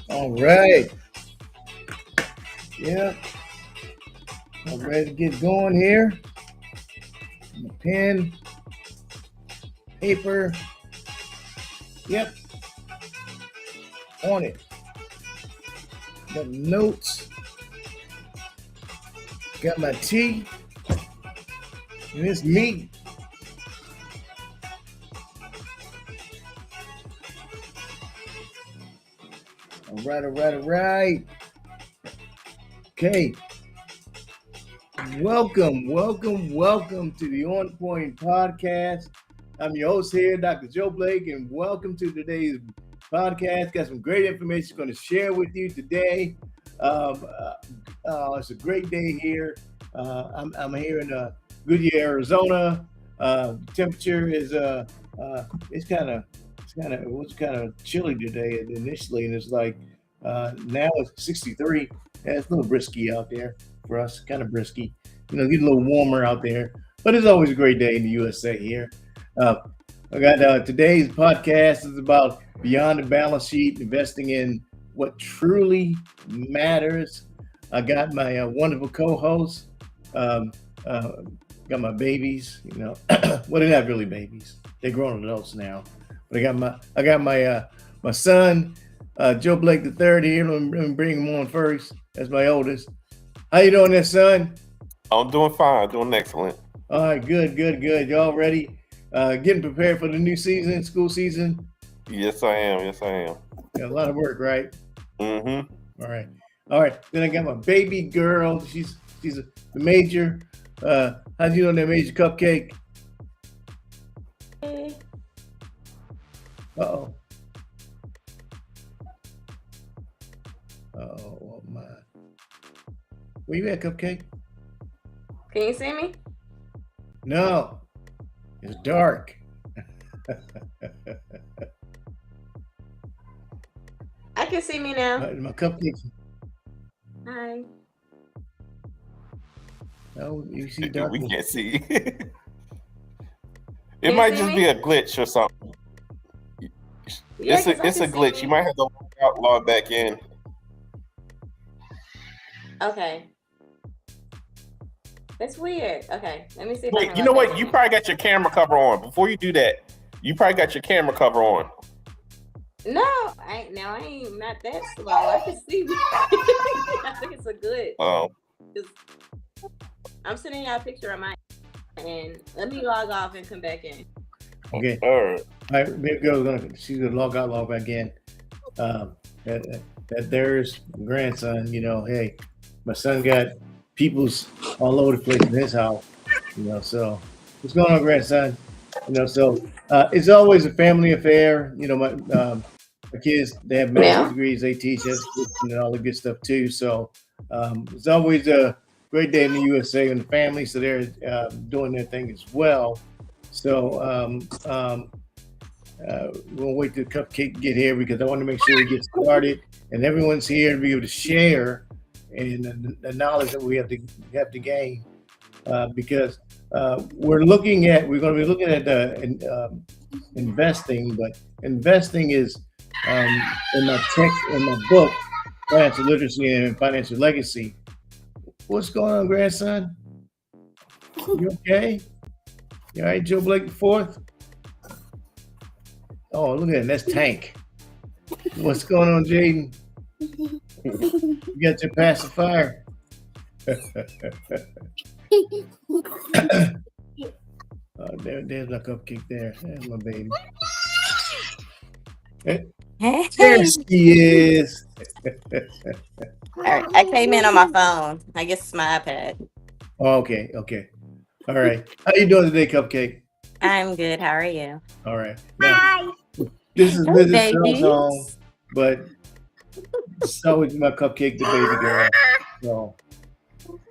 All right. Yeah. I'm ready to get going here. My pen, paper. Yep. On it. Got notes. Got my tea. And it's me. All right, all right, all right. Okay. Welcome to the On Point Podcast. I'm your host here, Dr. Joe Blake, and welcome to today's podcast. Got some great information going to share with you today. It's a great day here. I'm here in Goodyear, Arizona. Temperature is it's kind of chilly today initially, and it's like now it's 63. Yeah, it's a little brisky out there for us, kind of brisky. You know, get a little warmer out there, but it's always a great day in the USA here. I got today's podcast is about beyond the balance sheet, investing in what truly matters. I got my wonderful co-host. Got my babies. You know, well, they're not really babies; they're grown adults now. But I got my son, Joe Blake III here. Let me bring him on first. That's my oldest. How you doing there, son? I'm doing fine. Doing excellent. All right, good. Y'all ready? Getting prepared for the new season, school season? Yes, I am. Yeah, a lot of work, right? Mm-hmm. All right. Then I got my baby girl. She's the major. How do you know that major cupcake? Uh-oh. Oh my. Where you at, Cupcake? Can you see me? No. It's dark. I can see me now. My cupcake. Hi. Oh, you see dark. We can't see. Can It you might see just me? be a glitch or something. Yeah, It's 'cause I a can see glitch. me. You might have to log out, log back in. Okay. That's weird. Okay, let me see if I Wait, can you know log back what? You in. probably got your camera cover on. Before you do that, you probably got your camera cover on. No, I ain't not that slow. I can see me. I think it's a good. Oh, I'm sending y'all a picture of mine, and let me log off and come back in. Okay. all right. All right, baby girl's she's gonna log out, log back in. That there's grandson, you know, hey, my son got peoples all over the place in his house, you know, so what's going on, grandson? You know, so it's always a family affair. You know, my kids, they have master's Yeah. degrees, they teach us and all the good stuff too. So it's always a great day in the USA and the family, so they're doing their thing as well. So we'll wait till Cupcake to get here because I want to make sure we get started and everyone's here to be able to share and the knowledge that we have to gain because we're going to be looking at investing, but investing is in my book, Financial Literacy and Financial Legacy. What's going on, grandson? You okay? You all right, Joe Blake the Fourth? Oh, look at that. That's Tank. What's going on, Jaden? You got your pacifier. There's my cupcake there. There's my baby. There she is. All right, I came in on my phone. I guess it's my iPad. Okay. All right. How you doing today, Cupcake? I'm good. How are you? All right. Now, this is Hey, Mrs. babies. Home, but so is my Cupcake, the baby girl. So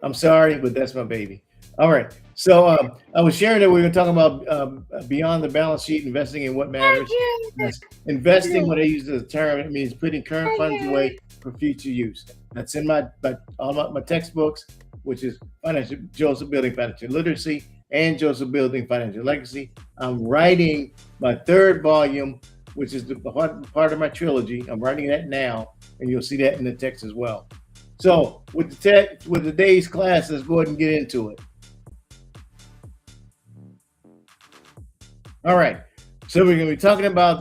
I'm sorry, but that's my baby. All right. So I was sharing that we were talking about beyond the balance sheet, investing in what matters. Yes. Investing, what I use as a term, it means putting current funds away for future use. That's in my textbooks, which is Joseph Building Financial Literacy and Joseph Building Financial Legacy. I'm writing my third volume which is the part of my trilogy. I'm writing that now, and you'll see that in the text as well. So with today's class, let's go ahead and get into it. All right. So we're going to be talking about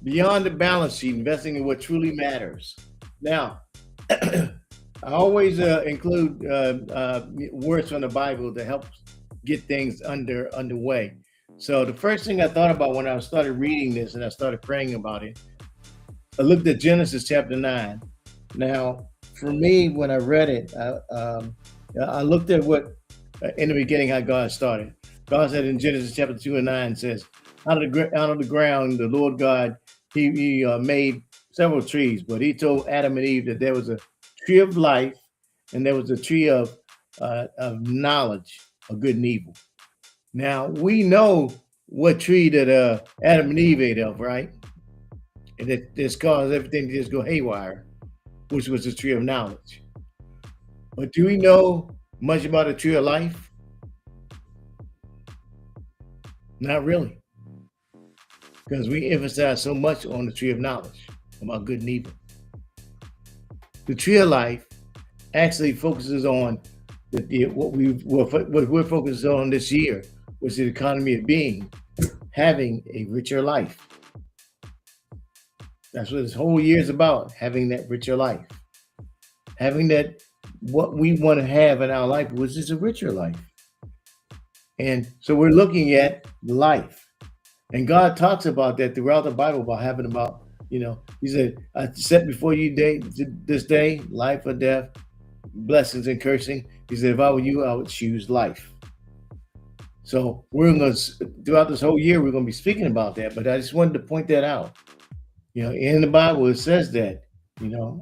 beyond the balance sheet, investing in what truly matters. Now, I always include words from the Bible to help get things underway. So the first thing I thought about when I started reading this and I started praying about it, I looked at Genesis chapter 9. Now, for me, when I read it, I looked at what in the beginning how God started. God said in Genesis chapter 2 and 9 says, out of the ground, the Lord God, he made several trees, but he told Adam and Eve that there was a tree of life and there was a tree of knowledge of good and evil. Now, we know what tree that Adam and Eve ate of, right? And it just caused everything to just go haywire, which was the tree of knowledge. But do we know much about the tree of life? Not really. Because we emphasize so much on the tree of knowledge about good and evil. The tree of life actually focuses on what we're focused on this year, which is the economy of being, having a richer life. That's what this whole year is about, having that richer life. Having that, what we want to have in our life, which is a richer life. And so we're looking at life. And God talks about that throughout the Bible, about having about, he said, I set before you this day, life or death, blessings and cursing. He said, if I were you, I would choose life. So we're going to, throughout this whole year, we're going to be speaking about that. But I just wanted to point that out. In the Bible, it says that,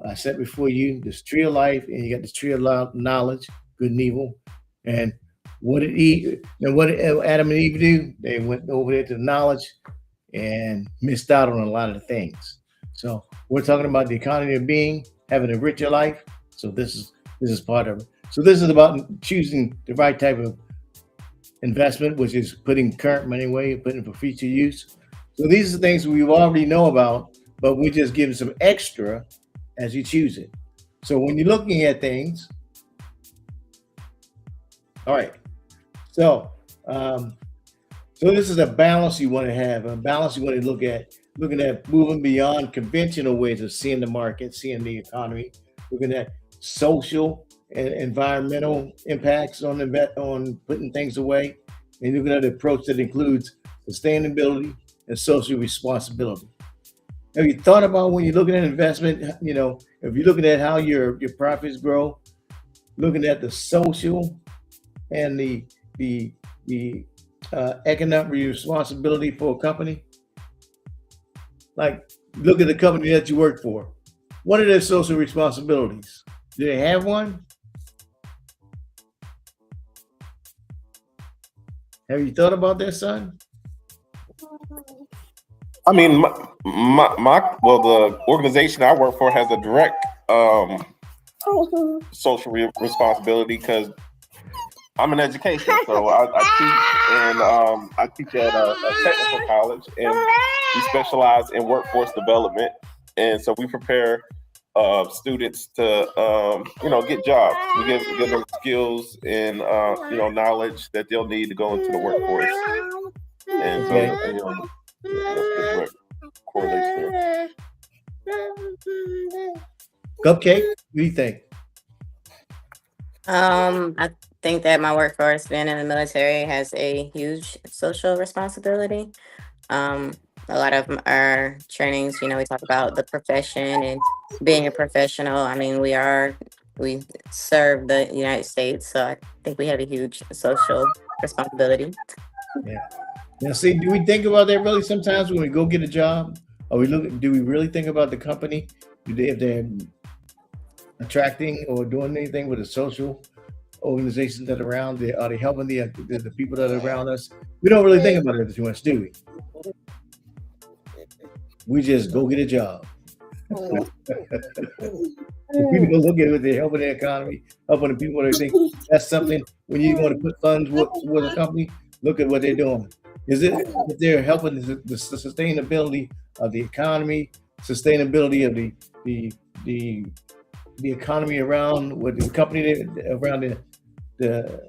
I set before you this tree of life, and you got this tree of knowledge, good and evil. And what did Adam and Eve do? They went over there to knowledge and missed out on a lot of the things. So we're talking about the economy of being, having a richer life. So this is part of it. So this is about choosing the right type of investment, which is putting current money away, putting it for future use. So these are things we already know about, but we're just giving some extra as you choose it. So when you're looking at things, all right. So this is a balance you want to have, a balance you want to look at, looking at moving beyond conventional ways of seeing the market, seeing the economy, looking at social and environmental impacts on putting things away, and looking at an approach that includes sustainability and social responsibility. Have you thought about when you're looking at investment, if you're looking at how your profits grow, looking at the social and the economic responsibility for a company? Like, look at the company that you work for. What are their social responsibilities? Do they have one? Have you thought about that, son? I mean, the organization I work for has a direct social responsibility because I'm in education, so I teach at a technical college, and we specialize in workforce development, and so we prepare students to get jobs. We give them skills and knowledge that they'll need to go into the workforce, and so that's what correlates there. Cupcake, what do you think? I think that my workforce being in the military has a huge social responsibility. A lot of our trainings, we talk about the profession and being a professional. I mean, we serve the United States, so I think we have a huge social responsibility. Yeah. Now, see, do we think about that really sometimes when we go get a job? Or do we really think about the company? If they're attracting or doing anything with the social organizations that are around? Are they helping the people that are around us? We don't really think about it too much, do we? We just go get a job. People look at it, they're helping the economy, helping the people. They think that's something when you're going to put funds with a company. Look at what they're doing. Is it that they're helping the sustainability of the economy, sustainability of the the economy around with the company around the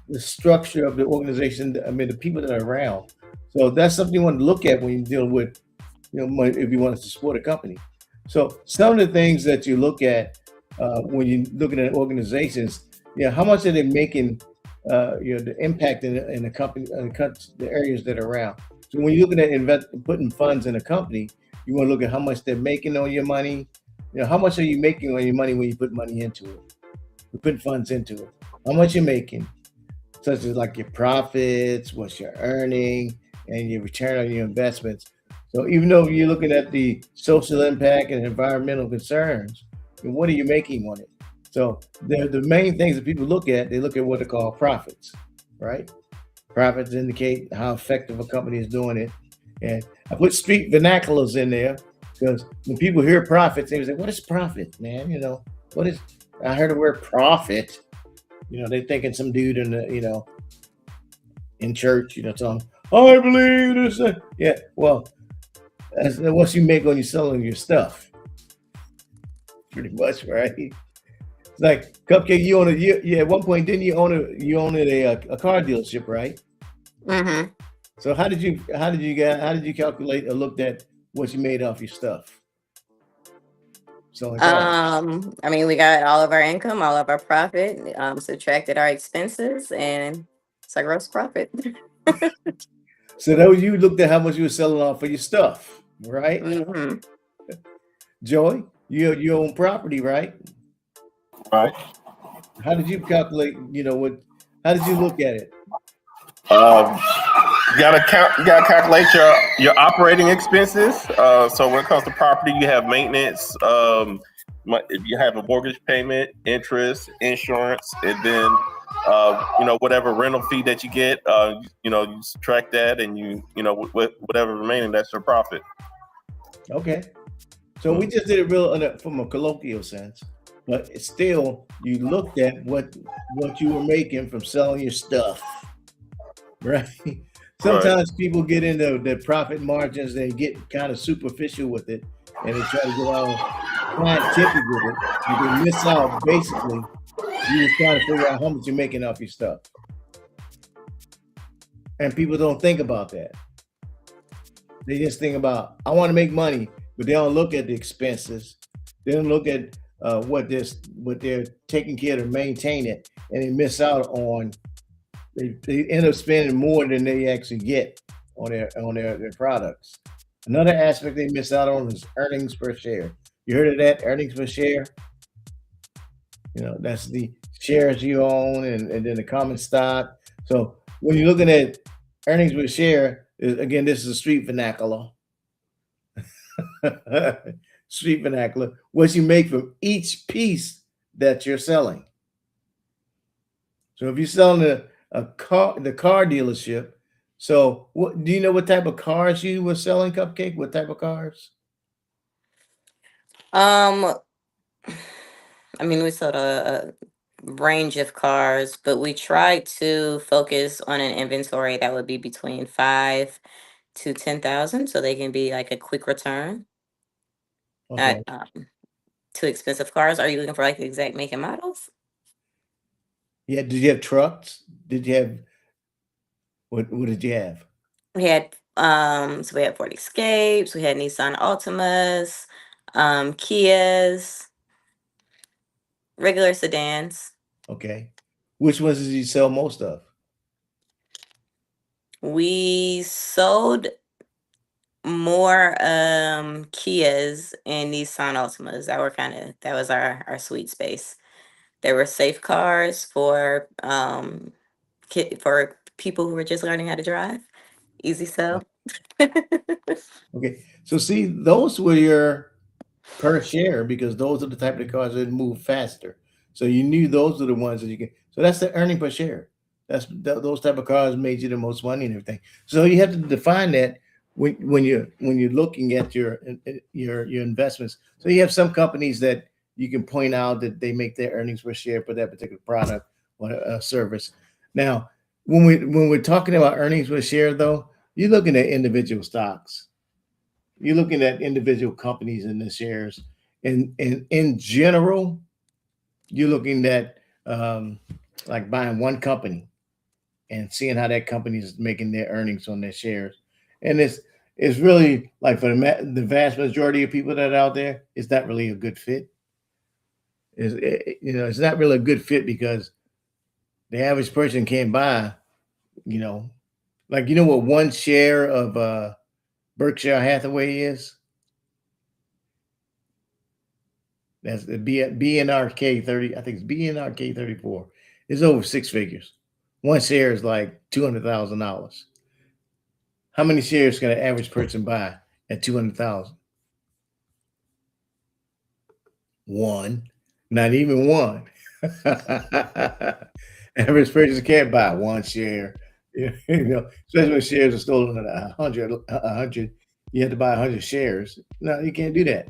the structure of the organization? I mean, the people that are around. So that's something you want to look at when you're dealing with, money, if you want to support a company. So some of the things that you look at when you're looking at organizations, how much are they making? The impact in the company, the areas that are around. So when you're looking at putting funds in a company, you want to look at how much they're making on your money. How much are you making on your money when you put money into it? You put funds into it. How much you're making, such as like your profits, what you're earning, and your return on your investments. So even though you're looking at the social impact and environmental concerns, what are you making on it? So the main things that people look at, they look at what they call profits, right? Profits indicate how effective a company is doing it. And I put street vernaculars in there because when people hear profits, they say, "What is profit, man? What is?" I heard the word profit. They're thinking some dude in in church, telling, "I believe this." Yeah, well, that's what you make when you're selling your stuff, pretty much, right? It's like Cupcake. You own at one point didn't you own a car dealership, right? Mm-hmm. So how did you calculate or looked at what you made off your stuff selling cars? I mean, we got all of our income, all of our profit, subtracted our expenses, and it's our gross profit. So that was, you looked at how much you were selling off for your stuff, right? Hmm. Joy, you own property, right? Right. How did you calculate? What? How did you look at it? Um, you gotta count. You gotta calculate your operating expenses. So when it comes to property, you have maintenance. If you have a mortgage payment, interest, insurance, and then whatever rental fee that you get, you subtract that, and whatever remaining, that's your profit. Okay. So we just did it from a colloquial sense, but it's still you looked at what you were making from selling your stuff, right? Sometimes people get into the profit margins, they get kind of superficial with it, and they try to go out scientific with it. You can miss out. Basically, you just trying to figure out how much you're making off your stuff, and people don't think about that. They just think about, I want to make money, but they don't look at the expenses. They don't look at what they're taking care to maintain it, and they miss out on. They end up spending more than they actually get on their products. Another aspect they miss out on is earnings per share. You heard of that? Earnings per share. That's the shares you own, and then the common stock. So when you're looking at earnings per share, again, this is a street vernacular. Street vernacular. What you make from each piece that you're selling. So if you're selling the car dealership, so what do you know what type of cars you were selling, Cupcake? What type of cars? Um, I mean, we sold a range of cars, but we tried to focus on an inventory that would be between 5 to 10,000, so they can be like a quick return. Okay. Too expensive cars. Are you looking for like the exact make and models? Yeah. Did you have trucks? Did you have what did you have? We had so we had Ford Escapes, we had Nissan Altimas, Kias, regular sedans. Okay. Which ones did you sell most of? We sold more Kias and Nissan Altimas. That was our sweet space. There were safe cars for for people who were just learning how to drive. Easy sell. Okay. So see, those were your per share because those are the type of cars that move faster. So you knew those are the ones that you can. So that's the earning per share. Those type of cars made you the most money and everything. So you have to define that when you're looking at your investments. So you have some companies that you can point out that they make their earnings per share for that particular product or service. Now, when we're talking about earnings per share, though, you're looking at individual stocks. You're looking at individual companies in the shares, and in general, you're looking at like buying one company and seeing how that company is making their earnings on their shares. And it's really like for the vast majority of people that are out there, it's not really a good fit. It's not really a good fit because the average person can't buy, you know, like what one share of Berkshire Hathaway is. That's the BNRK 30. I think it's BNRK 34. It's over six figures. One share is like $200,000. How many shares can an average person buy at 200,000? One, not even one. Average person can't buy one share. Especially when shares are stolen at 100. You have to buy 100 shares. No, you can't do that.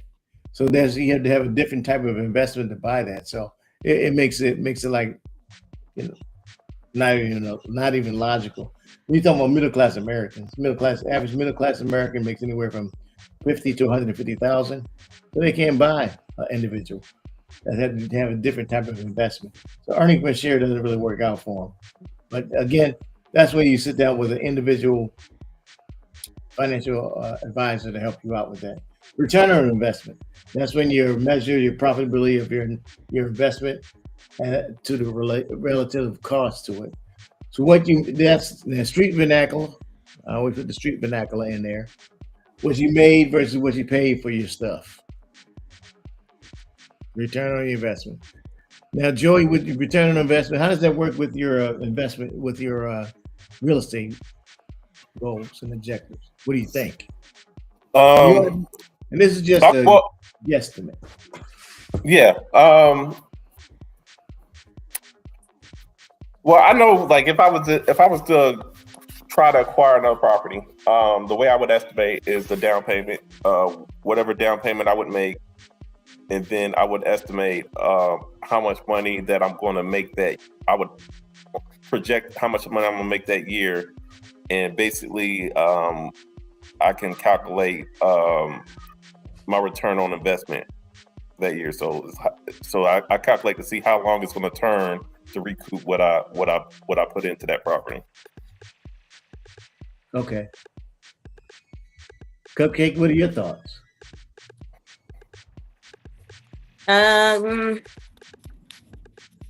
So you have to have a different type of investment to buy that. So it makes it like not even logical. When you talk about middle class Americans, average middle class American makes anywhere from 50 to 150,000, so they can't buy an individual. That have to have a different type of investment. So earning per share doesn't really work out for them. But again, that's when you sit down with an individual financial advisor to help you out with that. Return on investment. That's when you measure your profitability of your investment to the relative cost to it. So that's the street vernacular. I always put the street vernacular in there. What you made versus what you paid for your stuff. Return on your investment. Now, Joey, with your return on investment, how does that work with your investment, with your real estate goals and objectives? What do you think? And this is just a guesstimate. Yeah. Well, I know, like if I was to try to acquire another property, the way I would estimate is the down payment, whatever down payment I would make, and then I would estimate how much money that I'm going to make that. I would project how much money I'm going to make that year, and basically I can calculate my return on investment that year. So I calculate to see how long it's going to turn to recoup what I put into that property. Okay. Cupcake, what are your thoughts? All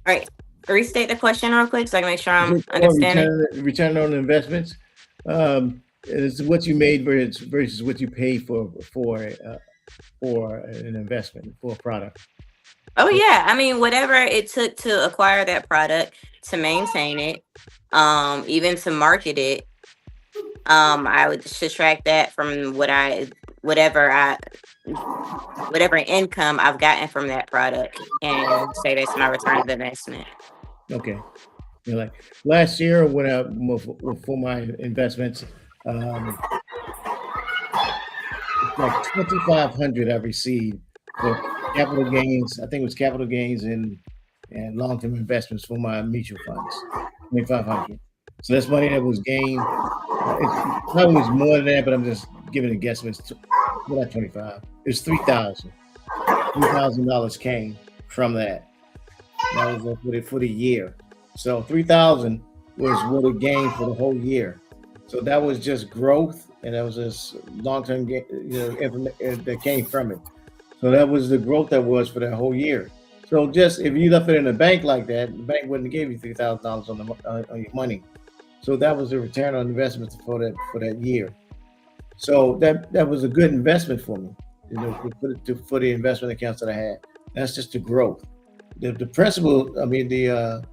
right. Restate the question real quick so I can make sure I'm understanding. Return on investments. Is what you made versus what you paid for an investment, for a product. Oh yeah, I mean, whatever it took to acquire that product, to maintain it, even to market it, I would subtract that from whatever income I've gotten from that product, and say that's my return of investment. Okay. Like last year, for my investments, like 2,500 I received for capital gains. I think it was capital gains and long-term investments for my mutual funds. 2,500. So that's money that was gained. It probably was more than that, but I'm just giving a guess. It's not 25. It's $3,000. $3,000 came from that. That was for the year. So 3,000 was what it gained for the whole year. So that was just growth, and that was just long-term gain, that came from it. So that was the growth that was for that whole year. So just if you left it in a bank like that, the bank wouldn't give you $3,000 on your money. So that was the return on investment for that year. So that was a good investment for me, for the investment accounts that I had. That's just the growth. The principal, I mean, the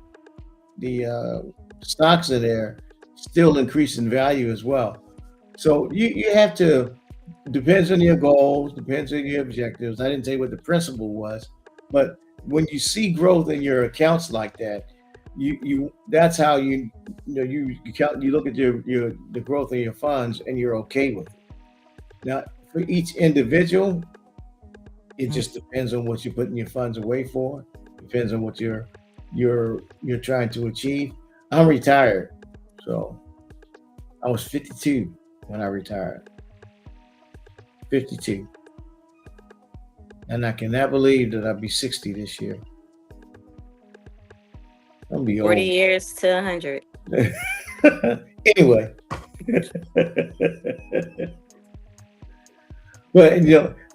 stocks are there, still increase in value as well. So you have to, depends on your goals, depends on your objectives. I didn't say what the principle was, but when you see growth in your accounts like that, that's how you look at the growth in your funds, and you're okay with it. Now, for each individual, it just depends on what you're putting your funds away for. Depends on what you're trying to achieve. I'm retired, So I was 52 when I retired. 52. And I cannot believe that I'll be 60 this year. I'll be 40 old. years to 100. Anyway.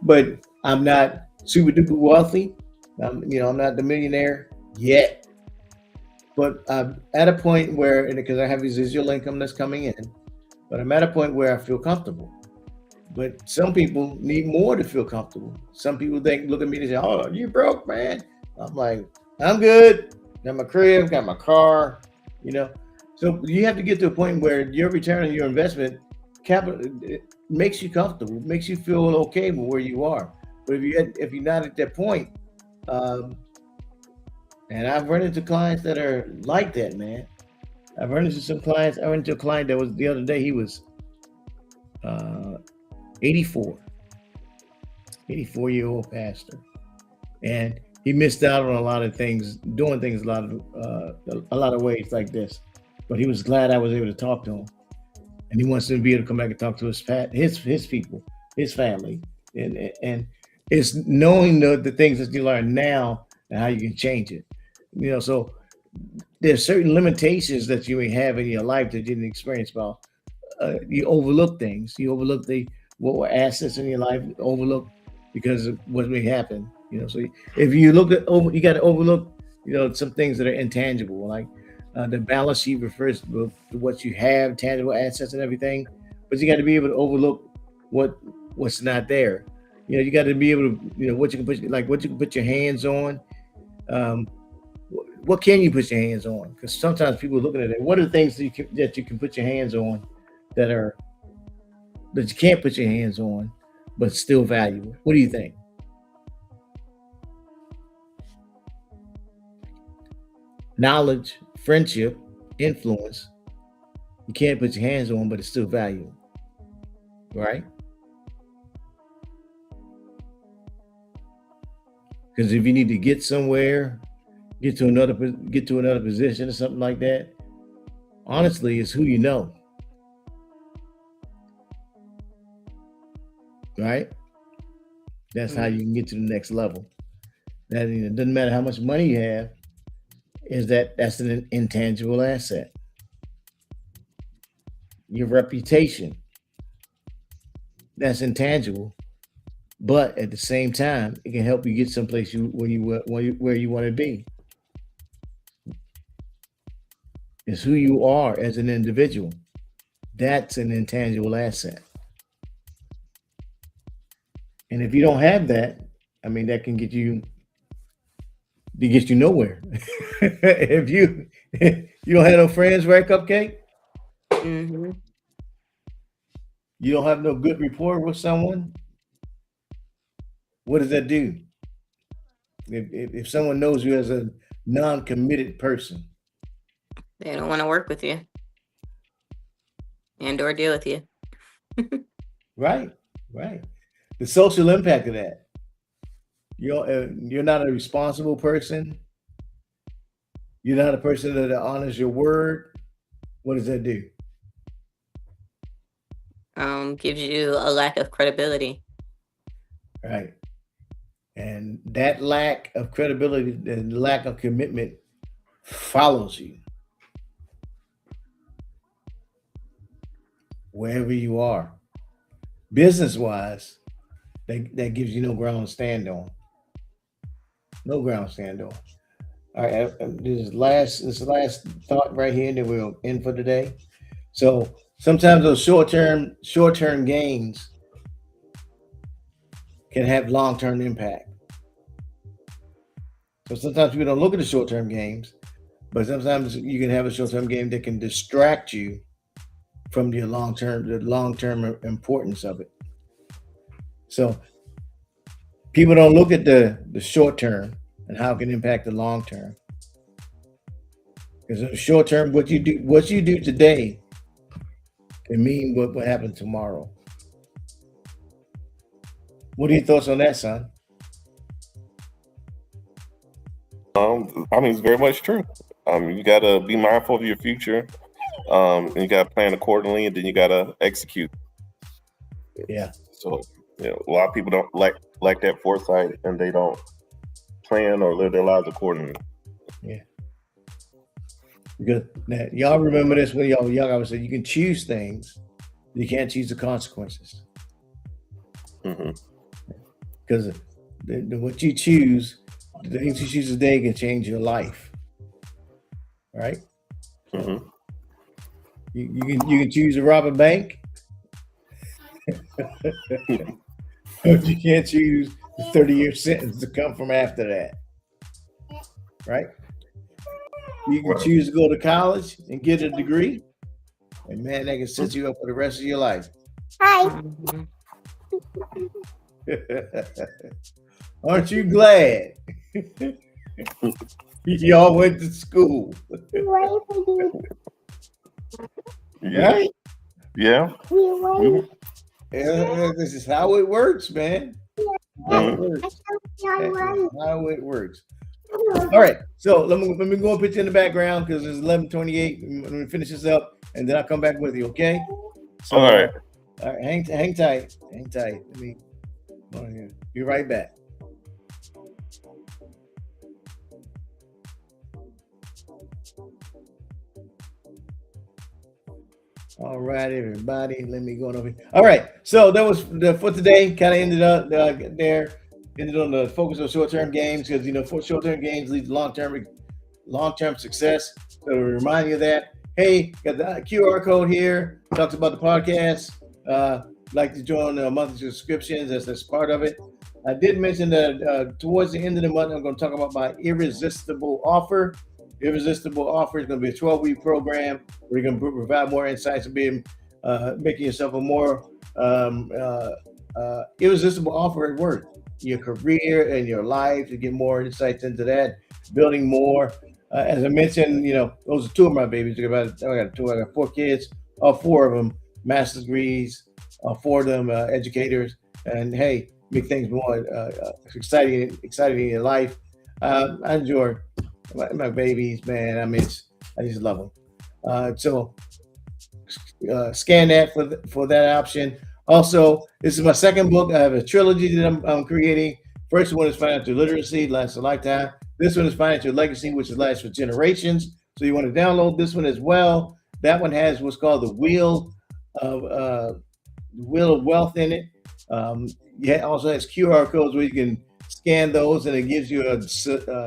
But I'm not super duper wealthy. I'm not the millionaire yet. But I'm at a point where, because I have residual income that's coming in, but I'm at a point where I feel comfortable. But some people need more to feel comfortable. Some people look at me and say, "Oh, you broke, man." I'm like, I'm good. Got my crib, got my car, So you have to get to a point where your return on your investment capital makes you comfortable, makes you feel okay with where you are. But if you're not at that point, and I've run into clients that are like that, man. I've run into some clients. I went into a client that was the other day. He was 84 year-old pastor, and he missed out on a lot of things, doing things a lot of ways like this. But he was glad I was able to talk to him, and he wants to be able to come back and talk to his people, his family, and it's knowing the things that you learn now and how you can change it. So there's certain limitations that you may have in your life that you didn't experience. About you overlook things. You overlook what were assets in your life. Overlook because of what may happen. So if you look at you got to overlook some things that are intangible, like the balance sheet refers to what you have, tangible assets and everything. But you got to be able to overlook what's not there. You got to be able to what you can put your hands on. What can you put your hands on? Because sometimes people are looking at it. What are the things that you can put your hands on that you can't put your hands on, but still valuable? What do you think? Knowledge, friendship, influence. You can't put your hands on, but it's still valuable, right? Because if you need to get somewhere, get to another position or something like that, honestly, it's who you know, right? That's how you can get to the next level. That it doesn't matter how much money you have, that's an intangible asset. Your reputation, that's intangible, but at the same time, it can help you get someplace where you want to be. It's who you are as an individual. That's an intangible asset. And if you don't have that, that can get you nowhere. If you don't have no friends, right, Cupcake? Mm-hmm. You don't have no good rapport with someone. What does that do? If someone knows you as a non-committed person, they don't want to work with you and or deal with you. Right. The social impact of that. You're not a responsible person. You're not a person that honors your word. What does that do? Gives you a lack of credibility. Right. And that lack of credibility and lack of commitment follows you wherever you are. Business-wise, that gives you no ground to stand on. No ground to stand on. All right, this last thought right here that we'll end for today. So sometimes those short-term gains can have long-term impact. So sometimes people don't look at the short-term gains, but sometimes you can have a short-term game that can distract you from the long-term importance of it. So people don't look at the short term and how it can impact the long term. Because in the short term, what you do today can mean what will happen tomorrow. What are your thoughts on that, son? It's very much true. You got to be mindful of your future And you got to plan accordingly, and then you got to execute. Yeah. So, you know, a lot of people don't like that foresight, and they don't plan or live their lives accordingly. Yeah. Because now, y'all remember this when y'all were young. I would say you can choose things, you can't choose the consequences. Because what you choose, the things you choose today can change your life. Right? You can choose to rob a bank, but you can't choose the 30-year sentence to come from after that. Right? You can choose to go to college and get a degree, and man, that can set you up for the rest of your life. Hi. Aren't you glad y'all went to school? Yeah. Yeah. This is how it works, man. How it works. How it works. All right, so let me go and put you in the background because it's 11:28. Let me finish this up, and then I'll come back with you. Okay? So, All right. Hang tight. Let me be right back. All right, everybody. Let me go over here. All right, so that was for today. Kind of ended up there. Ended on the focus of short-term gains because for short-term gains leads to long-term success. So to remind you of that. Hey, got the QR code here. Talks about the podcast. Like to join monthly subscriptions as part of it. I did mention that towards the end of the month, I'm going to talk about my irresistible offer. Irresistible offer is going to be a 12-week program where you're going to provide more insights and making yourself a more irresistible offer at work, your career and your life, to get more insights into that, building more. As I mentioned, those are two of my babies. I got 4 kids, all 4 of them master's degrees, 4 of them educators, and hey, make things more exciting in your life. I enjoy my babies, man. I mean, I just love them. So scan that for that option. Also, this is my second book. I have a trilogy that I'm creating. First one is Financial Literacy, lasts a lifetime. This one is Financial Legacy, which lasts for generations. So you want to download this one as well. That one has what's called the Wheel of Wealth in it. It also has QR codes where you can scan those, and it gives you a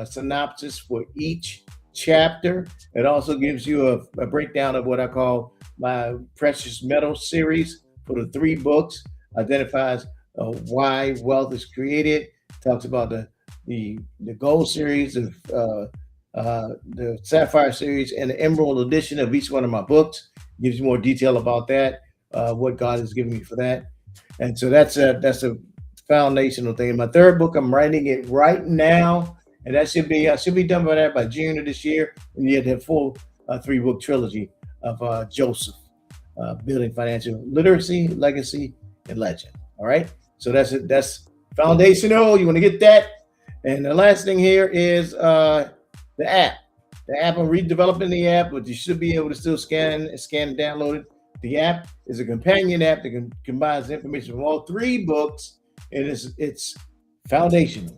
synopsis for each chapter. It also gives you a breakdown of what I call my Precious Metals series for the 3 books. Identifies why wealth is created. Talks about the Gold series, of the Sapphire series, and the Emerald edition of each one of my books. Gives you more detail about that, what God has given me for that. And so that's a foundational thing. In my 3rd book, I'm writing it right now, and I should be done by June of this year. And you have full 3-book trilogy of Joseph, building financial literacy, legacy, and legend. All right, so that's it. That's foundational. You want to get that. And the last thing here is the app. The app, I'm redeveloping the app, but you should be able to still scan and download it. The app is a companion app that combines information from all 3 books, and it's foundational.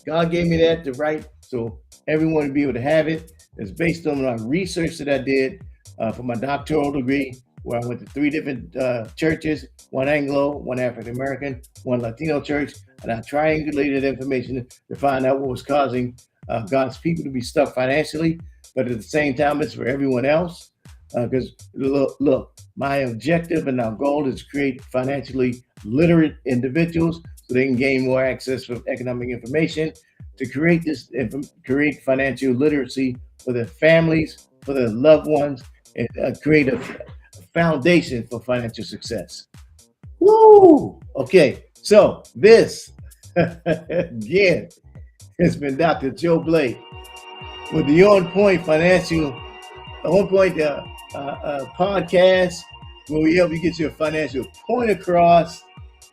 God gave me that to write, so everyone would be able to have it. It's based on my research that I did for my doctoral degree, where I went to 3 different churches, 1 Anglo, 1 African American, 1 Latino church, and I triangulated information to find out what was causing God's people to be stuck financially, but at the same time, it's for everyone else. Because look, my objective and our goal is to create financially literate individuals so they can gain more access to economic information, to create financial literacy for their families, for their loved ones, and create a foundation for financial success. Woo! Okay, so this again has been Dr. Joe Blake with the On Point podcast, where we help you get your financial point across.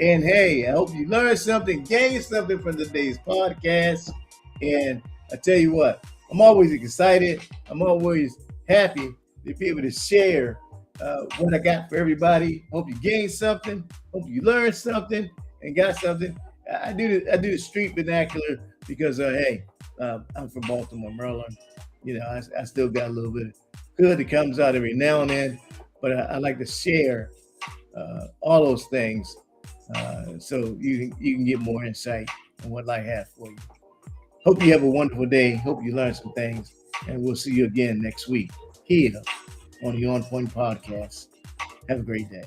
And hey, I hope you learned something, gained something from today's podcast. And I tell you what, I'm always excited. I'm always happy to be able to share what I got for everybody. Hope you gained something. Hope you learned something and got something. I do the street vernacular because hey, I'm from Baltimore, Maryland. You know, I still got a little bit of hood that comes out every now and then, but I like to share all those things so you can get more insight on what life has for you. Hope you have a wonderful day. Hope you learned some things, and we'll see you again next week here on the On Point Podcast. Have a great day.